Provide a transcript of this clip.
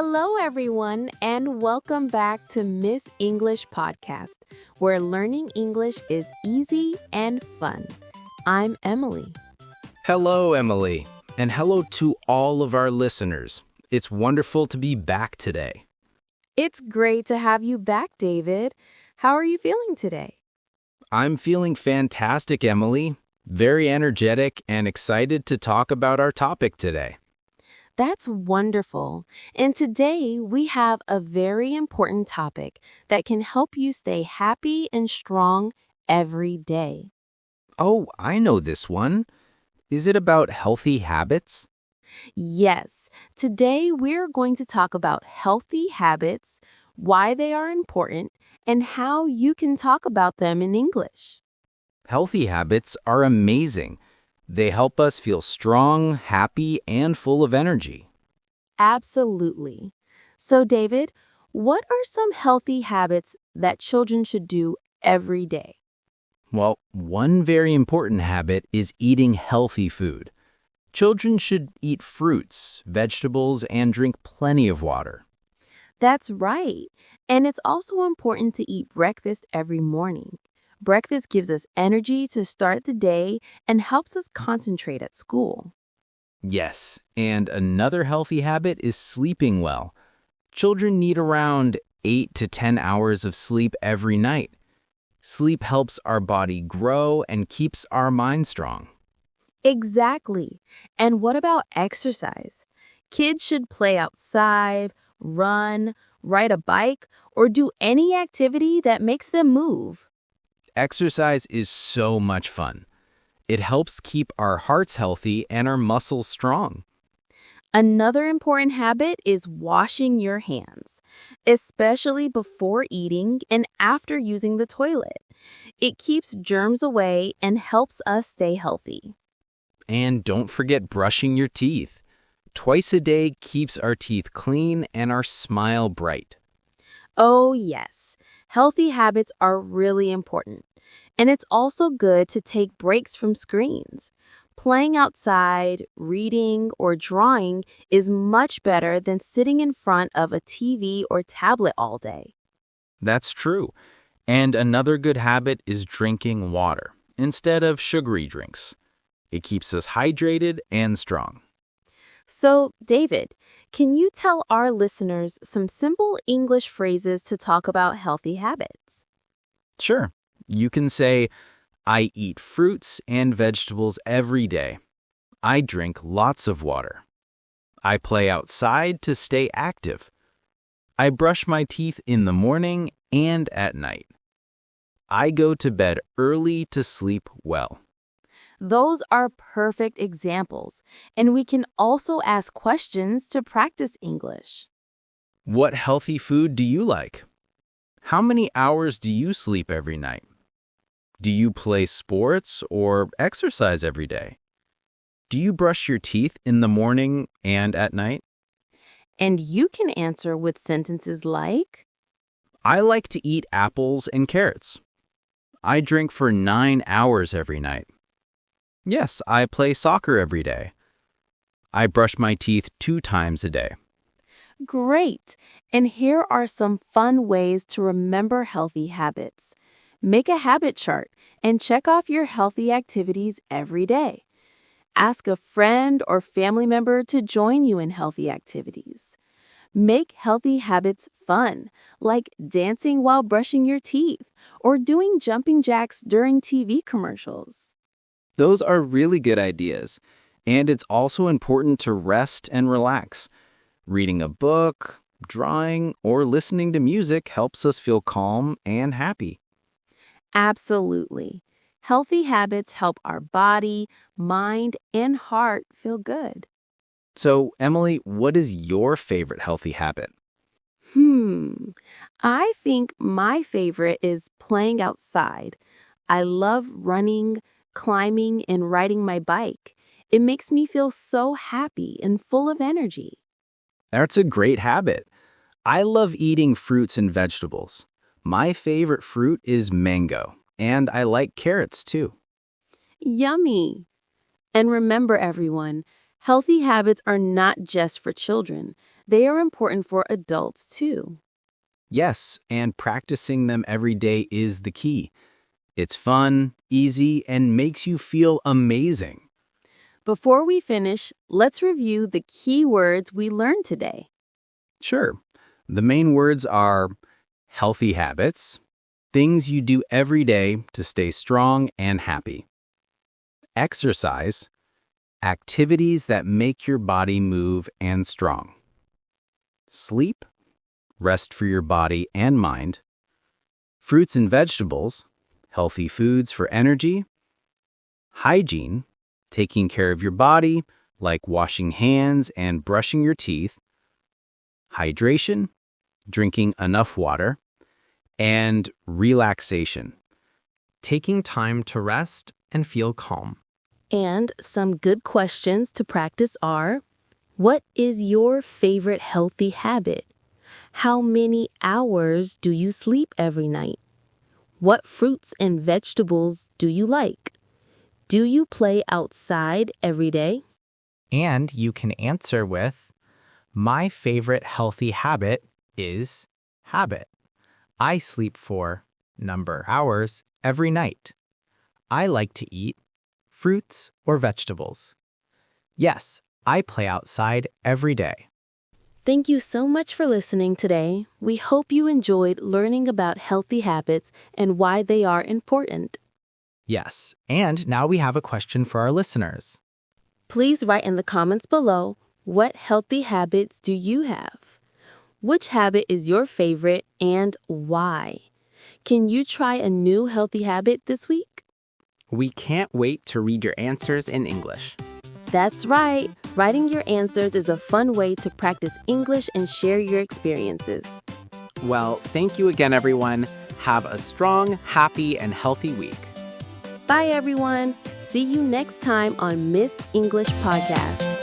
Hello, everyone, and welcome back to Miss English Podcast, where learning English is easy and fun. I'm Emily. Hello, Emily, and hello to all of our listeners. It's wonderful to be back today. It's great to have you back, David. How are you feeling today? I'm feeling fantastic, Emily. Very energetic and excited to talk about our topic today. That's wonderful. And today we have a very important topic that can help you stay happy and strong every day. Oh, I know this one. Is it about healthy habits? Yes, today we're going to talk about healthy habits, why they are important, and how you can talk about them in English. Healthy habits are amazing. They help us feel strong, happy, and full of energy. Absolutely. So, David, what are some healthy habits that children should do every day? Well, one very important habit is eating healthy food. Children should eat fruits, vegetables, and drink plenty of water. That's right. And it's also important to eat breakfast every morning. Breakfast gives us energy to start the day and helps us concentrate at school. Yes, and another healthy habit is sleeping well. Children need around 8 to 10 hours of sleep every night. Sleep helps our body grow and keeps our mind strong. Exactly. And what about exercise? Kids should play outside, run, ride a bike, or do any activity that makes them move. Exercise is so much fun. It helps keep our hearts healthy and our muscles strong. Another important habit is washing your hands, especially before eating and after using the toilet. It keeps germs away and helps us stay healthy. And don't forget brushing your teeth. Twice a day keeps our teeth clean and our smile bright. Oh, yes, healthy habits are really important. And it's also good to take breaks from screens. Playing outside, reading, or drawing is much better than sitting in front of a TV or tablet all day. That's true. And another good habit is drinking water instead of sugary drinks. It keeps us hydrated and strong. So, David, can you tell our listeners some simple English phrases to talk about healthy habits? Sure, you can say, I eat fruits and vegetables every day. I drink lots of water. I play outside to stay active. I brush my teeth in the morning and at night. I go to bed early to sleep well. Those are perfect examples, and we can also ask questions to practice English. What healthy food do you like? How many hours do you sleep every night? Do you play sports or exercise every day? Do you brush your teeth in the morning and at night? And you can answer with sentences like, I like to eat apples and carrots. I drink for 9 hours every night. Yes, I play soccer every day. I brush my teeth 2 times a day. Great! And here are some fun ways to remember healthy habits. Make a habit chart and check off your healthy activities every day. Ask a friend or family member to join you in healthy activities. Make healthy habits fun, like dancing while brushing your teeth or doing jumping jacks during TV commercials. Those are really good ideas. And it's also important to rest and relax. Reading a book, drawing, or listening to music helps us feel calm and happy. Absolutely. Healthy habits help our body, mind, and heart feel good. So, Emily, what is your favorite healthy habit? I think my favorite is playing outside. I love running, climbing, and riding my bike. It makes me feel so happy and full of energy. That's a great habit. I love eating fruits and vegetables. My favorite fruit is mango, and I like carrots too. Yummy! And remember, everyone, healthy habits are not just for children. they are important for adults too. Yes, and practicing them every day is the key. It's fun, easy, and makes you feel amazing. Before we finish, let's review the key words we learned today. Sure. The main words are healthy habits, things you do every day to stay strong and happy. Exercise, activities that make your body move and strong. Sleep, rest for your body and mind. Fruits and vegetables, healthy foods for energy. Hygiene, taking care of your body, like washing hands and brushing your teeth. Hydration, drinking enough water. And relaxation, Taking time to rest and feel calm. And some good questions to practice are: what is your favorite healthy habit? How many hours do you sleep every night? What fruits and vegetables do you like? Do you play outside every day? And you can answer with, my favorite healthy habit is habit. I sleep for number hours every night. I like to eat fruits or vegetables. Yes, I play outside every day. Thank you so much for listening today. We hope you enjoyed learning about healthy habits and why they are important. Yes, and now we have a question for our listeners. Please write in the comments below, what healthy habits do you have? Which habit is your favorite and why? Can you try a new healthy habit this week? We can't wait to read your answers in English. That's right. Writing your answers is a fun way to practice English and share your experiences. Well, thank you again, everyone. Have a strong, happy, and healthy week. Bye, everyone. See you next time on Miss English Podcast.